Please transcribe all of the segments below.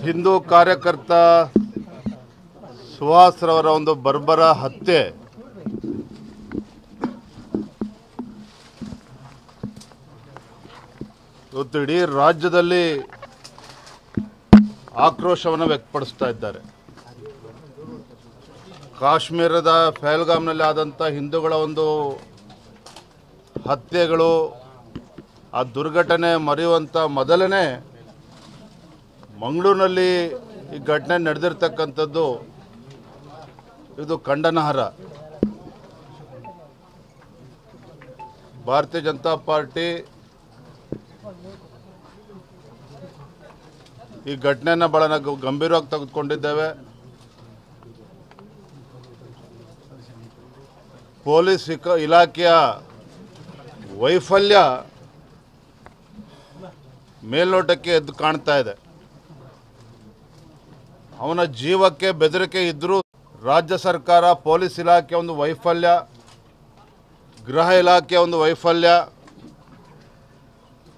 ಹಿಂದೂ ಕಾರ್ಯಕರ್ತ ಸುಹಾಸ್ ರವರ ಒಂದು ಬರ್ಬರ ಹತ್ಯೆ ಇವತ್ತು ಇಡೀ ರಾಜ್ಯದಲ್ಲಿ ಆಕ್ರೋಶವನ್ನು ವ್ಯಕ್ತಪಡಿಸ್ತಾ ಇದ್ದಾರೆ. ಕಾಶ್ಮೀರದ ಪಹಲ್ಗಾಮ್ನಲ್ಲಿ ಆದಂಥ ಹಿಂದೂಗಳ ಒಂದು ಹತ್ಯೆಗಳು, ಆ ದುರ್ಘಟನೆ ಮರೆಯುವಂಥ ಮೊದಲನೇ ಮಂಗಳೂರಿನಲ್ಲಿ ಈ ಘಟನೆ ನಡೆದಿರ್ತಕ್ಕಂಥದ್ದು ಇದು ಖಂಡನಾರ್ಹ. ಭಾರತೀಯ ಜನತಾ ಪಾರ್ಟಿ ಈ ಘಟನೆಯನ್ನು ಬಹಳ ಗಂಭೀರವಾಗಿ ತೆಗೆದುಕೊಂಡಿದ್ದೇವೆ. ಪೊಲೀಸ್ ಇಲಾಖೆಯ ವೈಫಲ್ಯ ಮೇಲ್ನೋಟಕ್ಕೆ ಎದ್ದು ಕಾಣ್ತಾ ಇದೆ. ಅವನ ಜೀವಕ್ಕೆ ಬೆದರಿಕೆ ಇದ್ದರೂ ರಾಜ್ಯ ಸರ್ಕಾರ, ಪೊಲೀಸ್ ಇಲಾಖೆ ಒಂದು ವೈಫಲ್ಯ, ಗೃಹ ಇಲಾಖೆಯ ಒಂದು ವೈಫಲ್ಯ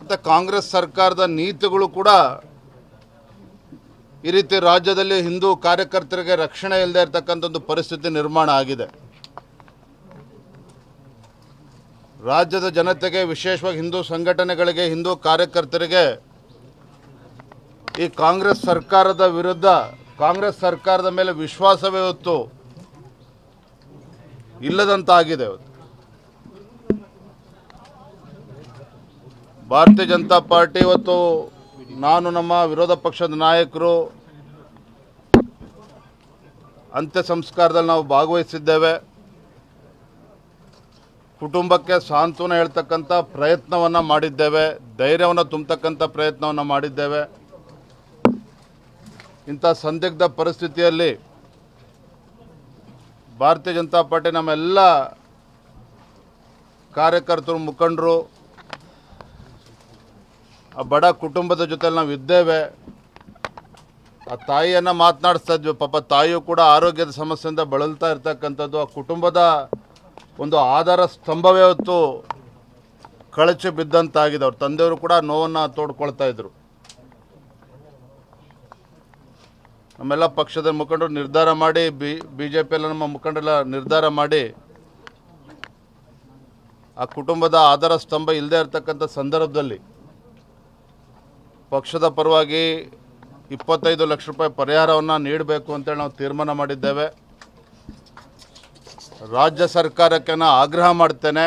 ಮತ್ತು ಕಾಂಗ್ರೆಸ್ ಸರ್ಕಾರದ ನೀತಿಗಳು ಕೂಡ ಈ ರೀತಿ ರಾಜ್ಯದಲ್ಲಿ ಹಿಂದೂ ಕಾರ್ಯಕರ್ತರಿಗೆ ರಕ್ಷಣೆ ಇಲ್ಲದೆ ಇರತಕ್ಕಂಥ ಒಂದು ಪರಿಸ್ಥಿತಿ ನಿರ್ಮಾಣ ಆಗಿದೆ. ರಾಜ್ಯದ ಜನತೆಗೆ, ವಿಶೇಷವಾಗಿ ಹಿಂದೂ ಸಂಘಟನೆಗಳಿಗೆ, ಹಿಂದೂ ಕಾರ್ಯಕರ್ತರಿಗೆ ಈ ಕಾಂಗ್ರೆಸ್ ಸರ್ಕಾರದ ವಿರುದ್ಧ, ಕಾಂಗ್ರೆಸ್ ಸರ್ಕಾರದ ಮೇಲೆ ವಿಶ್ವಾಸವೇ ಇವತ್ತು ಇಲ್ಲದಂತಾಗಿದೆ. ಭಾರತೀಯ ಜನತಾ ಪಾರ್ಟಿ ಇವತ್ತು, ನಾನು, ನಮ್ಮ ವಿರೋಧ ಪಕ್ಷದ ನಾಯಕರು ಅಂತ್ಯ ಸಂಸ್ಕಾರದಲ್ಲಿ ನಾವು ಭಾಗವಹಿಸಿದ್ದೇವೆ. ಕುಟುಂಬಕ್ಕೆ ಸಾಂತ್ವನ ಹೇಳ್ತಕ್ಕಂಥ ಪ್ರಯತ್ನವನ್ನು ಮಾಡಿದ್ದೇವೆ, ಧೈರ್ಯವನ್ನು ತುಂಬತಕ್ಕಂಥ ಪ್ರಯತ್ನವನ್ನು ಮಾಡಿದ್ದೇವೆ. ಇಂಥ ಸಂದಿಗ್ಧ ಪರಿಸ್ಥಿತಿಯಲ್ಲಿ ಭಾರತೀಯ ಜನತಾ ಪಾರ್ಟಿ ನಮ್ಮೆಲ್ಲ ಕಾರ್ಯಕರ್ತರು, ಮುಖಂಡರು, ಆ ಬಡ ಕುಟುಂಬದ ಜೊತೆ ನಾವು ಇದ್ದೇವೆ. ಆ ತಾಯಿಯನ್ನು ಮಾತನಾಡಿಸ್ತಾ ಇದ್ವಿ. ಪಾಪ ತಾಯಿಯೂ ಕೂಡ ಆರೋಗ್ಯದ ಸಮಸ್ಯೆಯಿಂದ ಬಳಲ್ತಾ ಇರ್ತಕ್ಕಂಥದ್ದು. ಆ ಕುಟುಂಬದ ಒಂದು ಆಧಾರ ಸ್ತಂಭವೇ ಹೊತ್ತು ಕಳಚಿ ಬಿದ್ದಂತಾಗಿದೆ. ಅವ್ರ ತಂದೆಯವರು ಕೂಡ ನೋವನ್ನು ತೋಡ್ಕೊಳ್ತಾ ಇದ್ರು. ನಮ್ಮೆಲ್ಲ ಪಕ್ಷದ ಮುಖಂಡರು ನಿರ್ಧಾರ ಮಾಡಿ, BJP ನಮ್ಮ ಮುಖಂಡರೆಲ್ಲ ನಿರ್ಧಾರ ಮಾಡಿ, ಆ ಕುಟುಂಬದ ಆಧಾರ ಸ್ತಂಭ ಇಲ್ಲದೆ ಇರತಕ್ಕಂಥ ಸಂದರ್ಭದಲ್ಲಿ ಪಕ್ಷದ ಪರವಾಗಿ 25 ಲಕ್ಷ ರೂಪಾಯಿ ಪರಿಹಾರವನ್ನು ನೀಡಬೇಕು ಅಂತೇಳಿ ನಾವು ತೀರ್ಮಾನ ಮಾಡಿದ್ದೇವೆ. ರಾಜ್ಯ ಸರ್ಕಾರಕ್ಕೆ ನಾನು ಆಗ್ರಹ ಮಾಡ್ತೇನೆ,